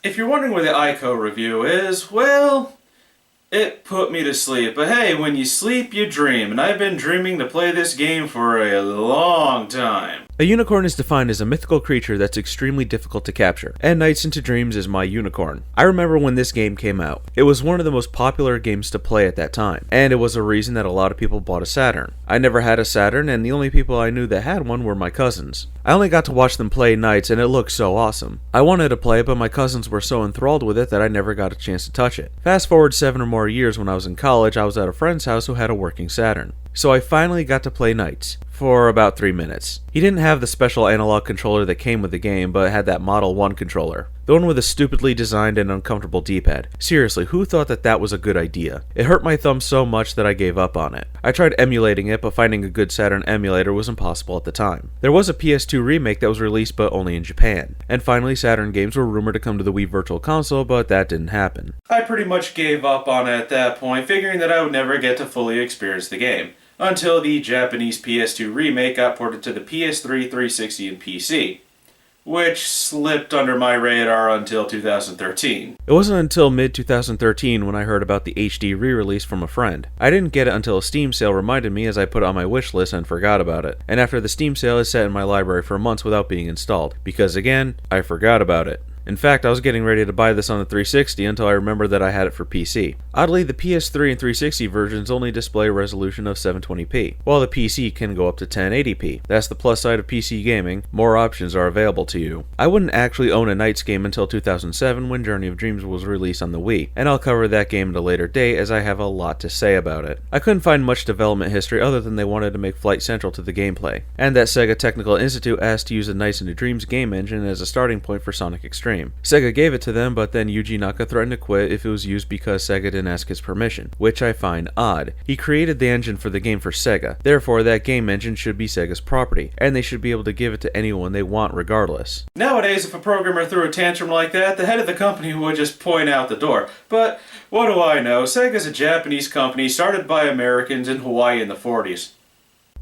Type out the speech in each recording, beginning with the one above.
If you're wondering where the ICO review is, well, it put me to sleep. But hey, when you sleep, you dream, and I've been dreaming to play this game for a long time. A unicorn is defined as a mythical creature that's extremely difficult to capture, and Nights into Dreams is my unicorn. I remember when this game came out. It was one of the most popular games to play at that time, and it was a reason that a lot of people bought a Saturn. I never had a Saturn, and the only people I knew that had one were my cousins. I only got to watch them play Nights, and it looked so awesome. I wanted to play it, but my cousins were so enthralled with it that I never got a chance to touch it. Fast forward 7 or more years, when I was in college, I was at a friend's house who had a working Saturn. So I finally got to play Nights for about 3 minutes. He didn't have the special analog controller that came with the game, but had that Model 1 controller. The one with a stupidly designed and uncomfortable D-pad. Seriously, who thought that that was a good idea? It hurt my thumb so much that I gave up on it. I tried emulating it, but finding a good Saturn emulator was impossible at the time. There was a PS2 remake that was released, but only in Japan. And finally, Saturn games were rumored to come to the Wii Virtual Console, but that didn't happen. I pretty much gave up on it at that point, figuring that I would never get to fully experience the game. Until the Japanese PS2 remake got ported to the PS3, 360, and PC, which slipped under my radar until 2013. It wasn't until mid-2013 when I heard about the HD re-release from a friend. I didn't get it until a Steam sale reminded me, as I put it on my wish list and forgot about it. And after the Steam sale, it sat in my library for months without being installed, because again, I forgot about it. In fact, I was getting ready to buy this on the 360 until I remembered that I had it for PC. Oddly, the PS3 and 360 versions only display a resolution of 720p, while the PC can go up to 1080p. That's the plus side of PC gaming, more options are available to you. I wouldn't actually own a Nights game until 2007 when Journey of Dreams was released on the Wii, and I'll cover that game at a later date as I have a lot to say about it. I couldn't find much development history other than they wanted to make flight central to the gameplay, and that Sega Technical Institute asked to use the Nights into Dreams game engine as a starting point for Sonic Extreme. Sega gave it to them, but then Yuji Naka threatened to quit if it was used because Sega didn't ask his permission, which I find odd. He created the engine for the game for Sega, therefore that game engine should be Sega's property, and they should be able to give it to anyone they want regardless. Nowadays, if a programmer threw a tantrum like that, the head of the company would just point out the door. But what do I know? Sega's a Japanese company started by Americans in Hawaii in the 40s.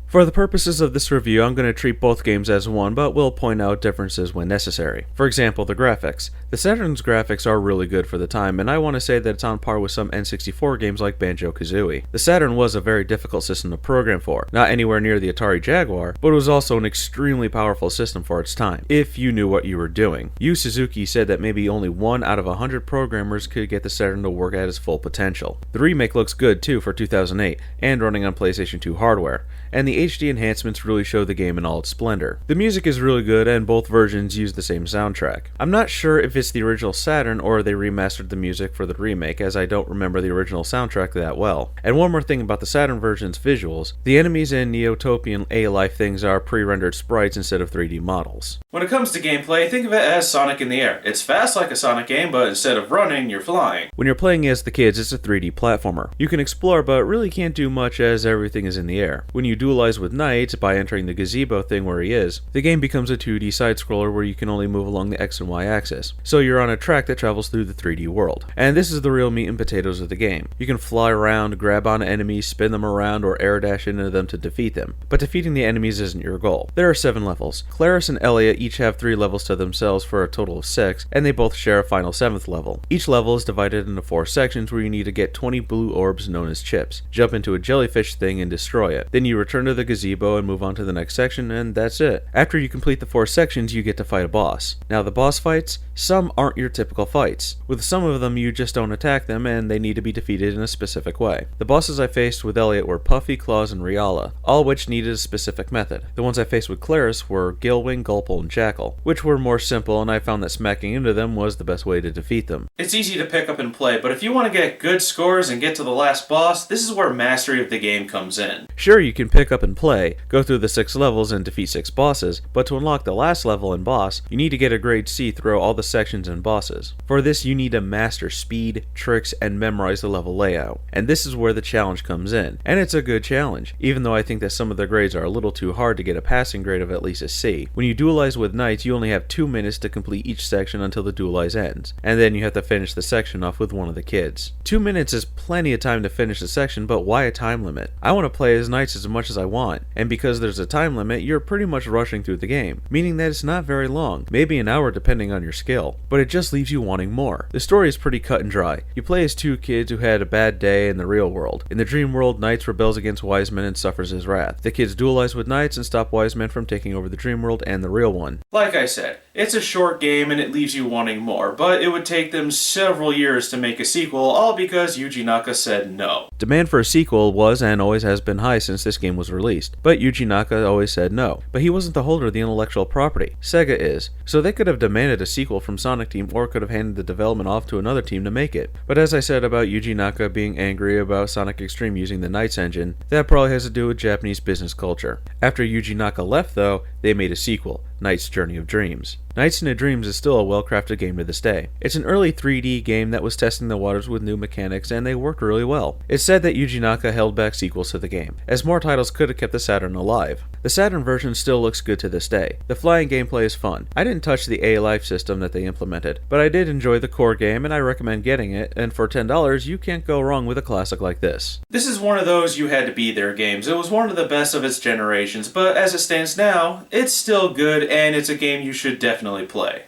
For the purposes of this review, I'm going to treat both games as one, but will point out differences when necessary. For example, the graphics. The Saturn's graphics are really good for the time, and I want to say that it's on par with some N64 games like Banjo-Kazooie. The Saturn was a very difficult system to program for, not anywhere near the Atari Jaguar, but it was also an extremely powerful system for its time, if you knew what you were doing. Yu Suzuki said that maybe only 1 out of 100 programmers could get the Saturn to work at its full potential. The remake looks good too for 2008, and running on PlayStation 2 hardware, and the HD enhancements really show the game in all its splendor. The music is really good, and both versions use the same soundtrack. I'm not sure if it's the original Saturn or they remastered the music for the remake, as I don't remember the original soundtrack that well. And one more thing about the Saturn version's visuals, the enemies and Neotopian A-life things are pre-rendered sprites instead of 3D models. When it comes to gameplay, think of it as Sonic in the air. It's fast like a Sonic game, but instead of running, you're flying. When you're playing as the kids, it's a 3D platformer. You can explore, but really can't do much as everything is in the air. When you duelize with Knight by entering the gazebo thing where he is, the game becomes a 2D side-scroller where you can only move along the X and Y axis. So you're on a track that travels through the 3D world. And this is the real meat and potatoes of the game. You can fly around, grab on enemies, spin them around, or air dash into them to defeat them. But defeating the enemies isn't your goal. There are 7 levels. Claris and Elliot each have 3 levels to themselves for a total of 6, and they both share a final 7th level. Each level is divided into 4 sections where you need to get 20 blue orbs known as chips, jump into a jellyfish thing and destroy it. Then you return to the gazebo and move on to the next section, and that's it. After you complete the 4 sections, you get to fight a boss. Now the boss fights, some aren't your typical fights. With some of them, you just don't attack them, and they need to be defeated in a specific way. The bosses I faced with Elliot were Puffy, Claus, and Riala, all which needed a specific method. The ones I faced with Claris were Gilwing, Gulpole, and Jackal, which were more simple, and I found that smacking into them was the best way to defeat them. It's easy to pick up and play, but if you want to get good scores and get to the last boss, this is where mastery of the game comes in. Sure, you can pick up and and play, go through the 6 levels and defeat 6 bosses, but to unlock the last level and boss, you need to get a grade C through all the sections and bosses. For this, you need to master speed, tricks, and memorize the level layout. And this is where the challenge comes in, and it's a good challenge, even though I think that some of the grades are a little too hard to get a passing grade of at least a C. When you duelize with knights, you only have 2 minutes to complete each section until the duelize ends, and then you have to finish the section off with one of the kids. 2 minutes is plenty of time to finish the section, but why a time limit? I want to play as knights as much as I want, and because there's a time limit, you're pretty much rushing through the game, meaning that it's not very long, maybe an hour depending on your skill, but it just leaves you wanting more. The story is pretty cut and dry. You play as 2 kids who had a bad day in the real world. In the dream world, Knights rebels against Wise Men and suffers his wrath. The kids duelize with Knights and stop Wise Men from taking over the dream world and the real one. Like I said, it's a short game and it leaves you wanting more, but it would take them several years to make a sequel, all because Yuji Naka said no. Demand for a sequel was and always has been high since this game was released, but Yuji Naka always said no. But he wasn't the holder of the intellectual property. Sega is, so they could have demanded a sequel from Sonic Team or could have handed the development off to another team to make it. But as I said about Yuji Naka being angry about Sonic Extreme using the Knights engine, that probably has to do with Japanese business culture. After Yuji Naka left though, they made a sequel, Knight's Journey of Dreams. Nights into Dreams is still a well-crafted game to this day. It's an early 3D game that was testing the waters with new mechanics, and they worked really well. It's said that Yuji Naka held back sequels to the game, as more titles could have kept the Saturn alive. The Saturn version still looks good to this day. The flying gameplay is fun. I didn't touch the A-Life system that they implemented, but I did enjoy the core game, and I recommend getting it, and for $10, you can't go wrong with a classic like this. This is one of those you had to be there games. It was one of the best of its generations, but as it stands now, it's still good, and it's a game you should definitely play.